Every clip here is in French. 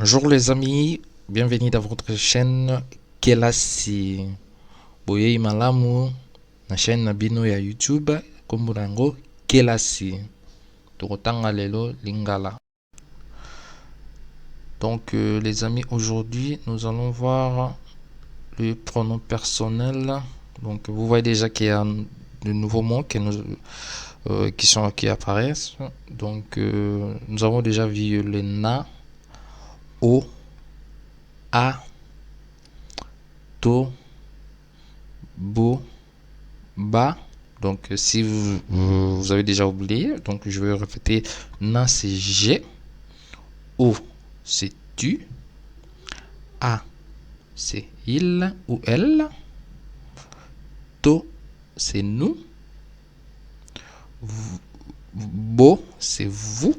Bonjour les amis, bienvenue dans votre chaîne Kelasi. Boye malamu na chaîne na bino ya YouTube kombo nango Kelasi. Tokotanga lelo lingala. Donc les amis, aujourd'hui nous allons voir le pronom personnel. Donc vous voyez déjà qu'il y a de nouveaux mots qui apparaissent. Donc nous avons déjà vu le na, o, a, to, bo, ba. Donc si vous avez déjà oublié, donc je vais répéter. Na c'est G, O c'est tu, A c'est il ou elle, to c'est nous, bo c'est vous,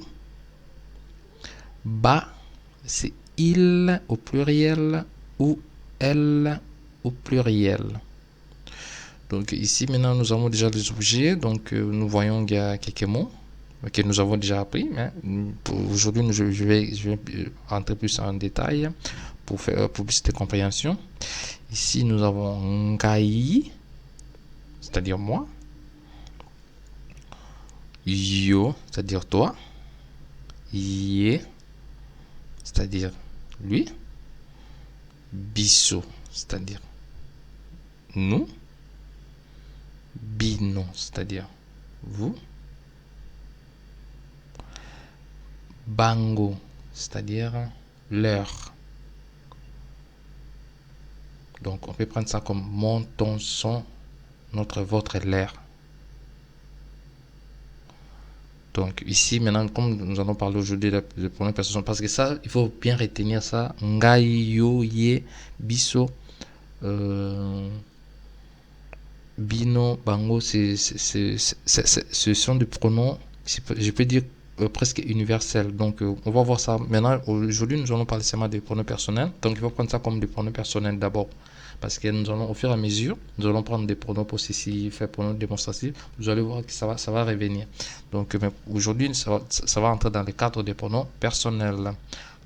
ba c'est il au pluriel ou elle au pluriel. Donc ici maintenant nous avons déjà les objets, donc nous voyons qu'il y a quelques mots que nous avons déjà appris, mais pour aujourd'hui je vais entrer plus en détail pour faire pour plus de compréhension. Ici nous avons ngai, c'est-à-dire moi, yo, c'est-à-dire toi, ye, c'est-à-dire lui, biso, c'est-à-dire nous, bino, c'est-à-dire vous, bango, c'est-à-dire l'heure. Donc on peut prendre ça comme mon, ton, son, notre, votre, l'air. Donc ici maintenant, comme nous allons parler aujourd'hui de pronoms personnels, parce que ça il faut bien retenir ça. Ngai, yo, ye, biso, bino, bango, ce sont des pronoms, je peux dire presque universels. Donc on va voir ça maintenant. Aujourd'hui nous allons parler seulement des pronoms personnels. Donc il faut prendre ça comme des pronoms personnels d'abord, parce que nous allons au fur et à mesure nous allons prendre des pronoms possessifs, pronoms démonstratifs. Vous allez voir que ça va revenir. Donc aujourd'hui ça va entrer dans le cadre des pronoms personnels.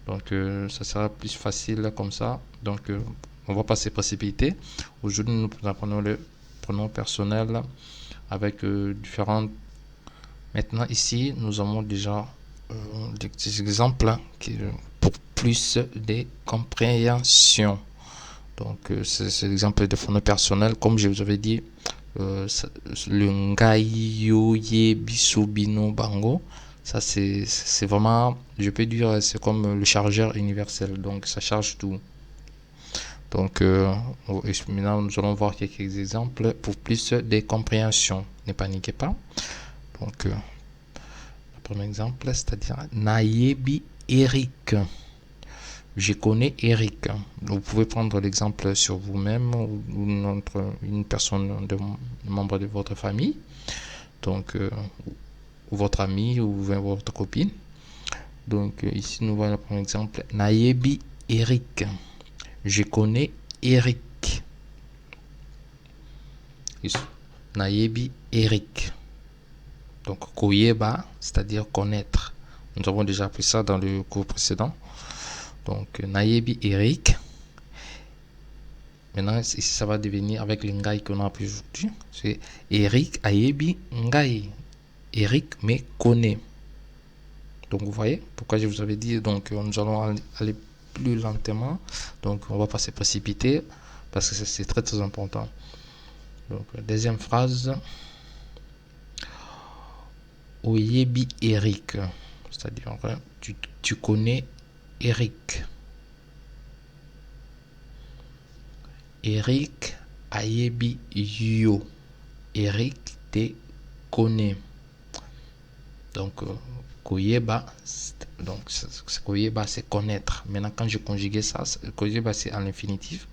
Donc ça sera plus facile comme ça. Donc on va pas se précipiter. Aujourd'hui nous apprenons le pronom personnel avec différentes. Maintenant ici nous avons déjà des petits exemples pour plus de compréhension. Donc c'est l'exemple de pronom personnel, comme je vous avais dit. Le ngai, yo, ye, biso, bino, bango, ça c'est vraiment, je peux dire, c'est comme le chargeur universel, donc ça charge tout. Donc maintenant nous allons voir quelques exemples pour plus de compréhension. Ne paniquez pas. Donc le premier exemple, c'est-à-dire nayebi Eric. Je connais Eric. Vous pouvez prendre l'exemple sur vous-même ou une personne, membre de votre famille, donc ou votre ami ou votre copine. Donc ici nous voyons par exemple nayebi Eric. Je connais Eric. Nayebi Eric. Donc koyeba, c'est-à-dire connaître. Nous avons déjà appris ça dans le cours précédent. Donc nayebi Eric. Maintenant ici ça va devenir avec le ngai qu'on a appris aujourd'hui. C'est Eric ayebi ngai. Eric me connaît. Donc vous voyez pourquoi je vous avais dit. Donc nous allons aller plus lentement. Donc on va pas se précipiter parce que c'est très très important. Donc deuxième phrase. Oyebi Eric. C'est-à-dire tu connais Eric. Eric ayebi yo. Eric te connaît. Donc koyeba, donc koyeba c'est connaître. Maintenant quand je conjugue ça, koyeba c'est à l'infinitif.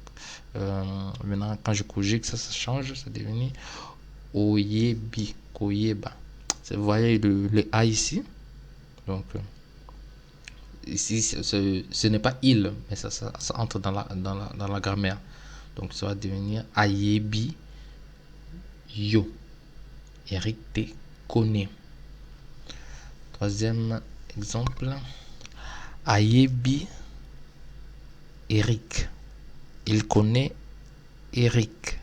Maintenant quand je conjugue ça change, ça devient oyebi, koyeba. Vous voyez le a ici. Donc ici ce n'est pas il, mais ça entre dans la grammaire. Donc ça va devenir ayebi yo. Eric te connaît. Troisième exemple. Ayebi Eric. Il connaît Eric.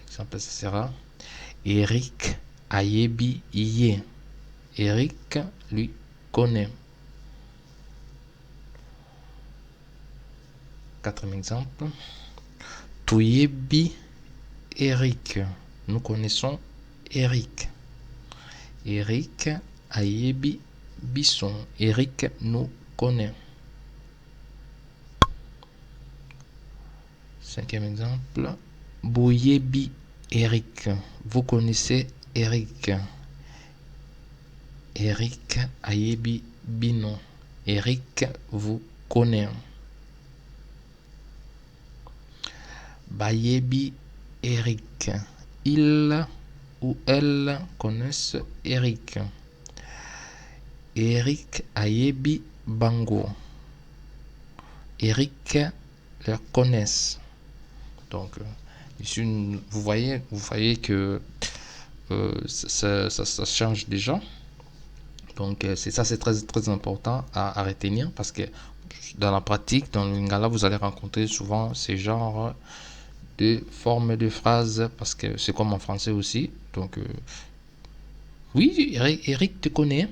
Exemple, ce sera Eric ayebi iye. Eric lui connaît. Quatrième exemple. Toyebi Eric. Nous connaissons Eric. Eric ayebi Bisson. Eric nous connaît. Cinquième exemple. Boyebi Eric. Vous connaissez Eric. Eric ayebi Bino. Eric vous connaît. Bayebi Eric. Il ou elle connaissent Eric. Eric ayebi Bango. Eric le connaissent. Donc ici vous voyez que ça change déjà. Donc c'est très important à retenir, parce que dans la pratique, dans le lingala, vous allez rencontrer souvent ces genres de formes de phrases, parce que c'est comme en français aussi. Donc oui, Eric te connaît.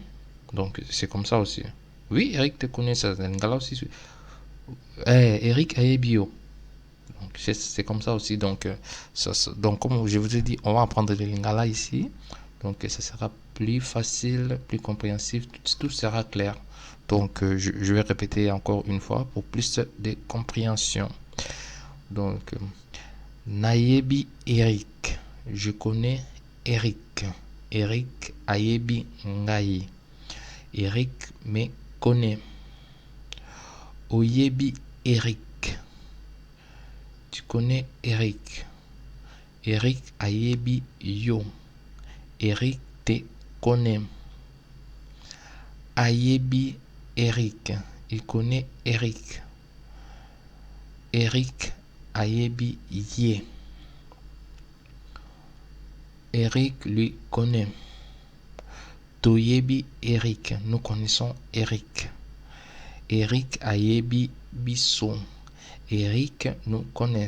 Donc c'est comme ça aussi. Oui, Eric te connaît, ça dans le lingala aussi. Eric Aebio. Donc c'est comme ça aussi. Donc donc comme je vous ai dit, on va apprendre le lingala ici. Donc ça sera plus facile, plus compréhensif, tout sera clair. Donc je vais répéter encore une fois pour plus de compréhension. Donc Nayebi Eric. Je connais Eric. Eric ayebi ngai. Eric me connaît. Oyebi Eric. Tu connais Eric. Eric ayebi yo. Eric te connaît. Ayebi Eric. Il connaît Eric. Eric ayebi ye. Eric lui connaît. Toyebi Eric. Nous connaissons Eric. Eric ayebi biso. Eric nous connaît.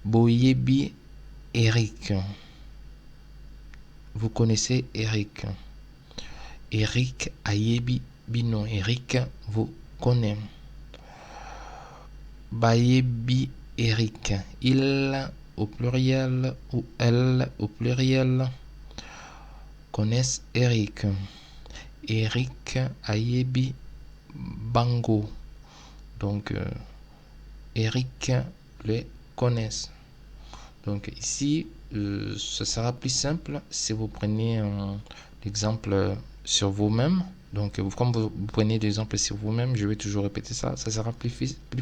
Boyebi Eric. Vous connaissez Eric. Eric ayebi bino. Eric vous connaît. Bayebi Eric. Il au pluriel ou elle au pluriel connaissent Eric. Eric ayebi Bango. Donc Eric le connaissent. Donc ici ce sera plus simple si vous prenez l'exemple sur vous-même. Donc comme vous prenez l'exemple sur vous-même, je vais toujours répéter ça sera plus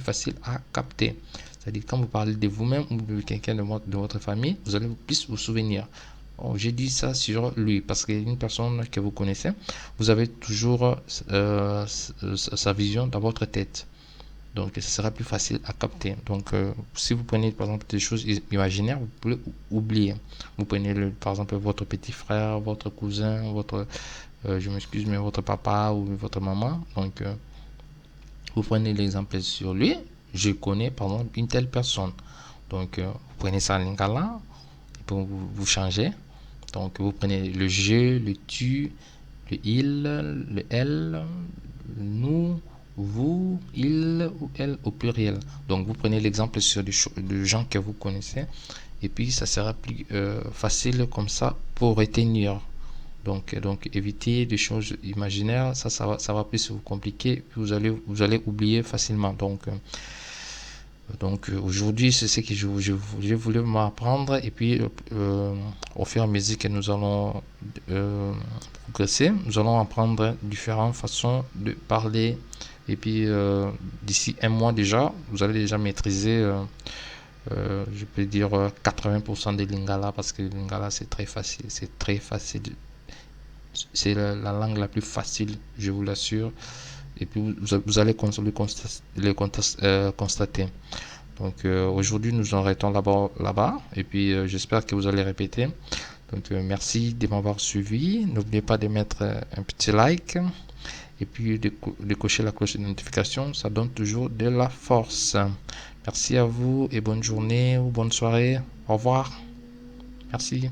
facile à capter. C'est-à-dire quand vous parlez de vous-même ou de quelqu'un de votre famille, vous allez plus vous souvenir. Oh, j'ai dit ça sur lui parce qu'il y a une personne que vous connaissez, vous avez toujours sa vision dans votre tête. Donc, ce sera plus facile à capter. Donc, si vous prenez par exemple des choses imaginaires, vous pouvez oublier. Vous prenez par exemple votre petit frère, votre cousin, je m'excuse, mais votre papa ou votre maman. Donc, vous prenez l'exemple sur lui. Je connais par exemple une telle personne. Donc, vous prenez ça en lingala et puis vous changez. Donc, vous prenez le je, le tu, le il, le elle, le nous, vous, il ou elle au pluriel. Donc, vous prenez l'exemple sur des gens que vous connaissez et puis ça sera plus facile comme ça pour retenir. Donc évitez des choses imaginaires, ça va plus vous compliquer, vous allez oublier facilement. Donc aujourd'hui, c'est ce que j'ai voulu m'apprendre et puis au fur et à mesure que nous allons progresser, nous allons apprendre différentes façons de parler et puis d'ici un mois déjà, vous allez déjà maîtriser je peux dire 80% des lingala parce que le lingala c'est très facile, c'est la langue la plus facile, je vous l'assure. Et puis vous allez constater. Donc aujourd'hui nous en arrêtons là-bas et puis j'espère que vous allez répéter. Donc merci de m'avoir suivi. N'oubliez pas de mettre un petit like et puis de cocher la cloche de notification, ça donne toujours de la force. Merci à vous et bonne journée ou bonne soirée. Au revoir. Merci.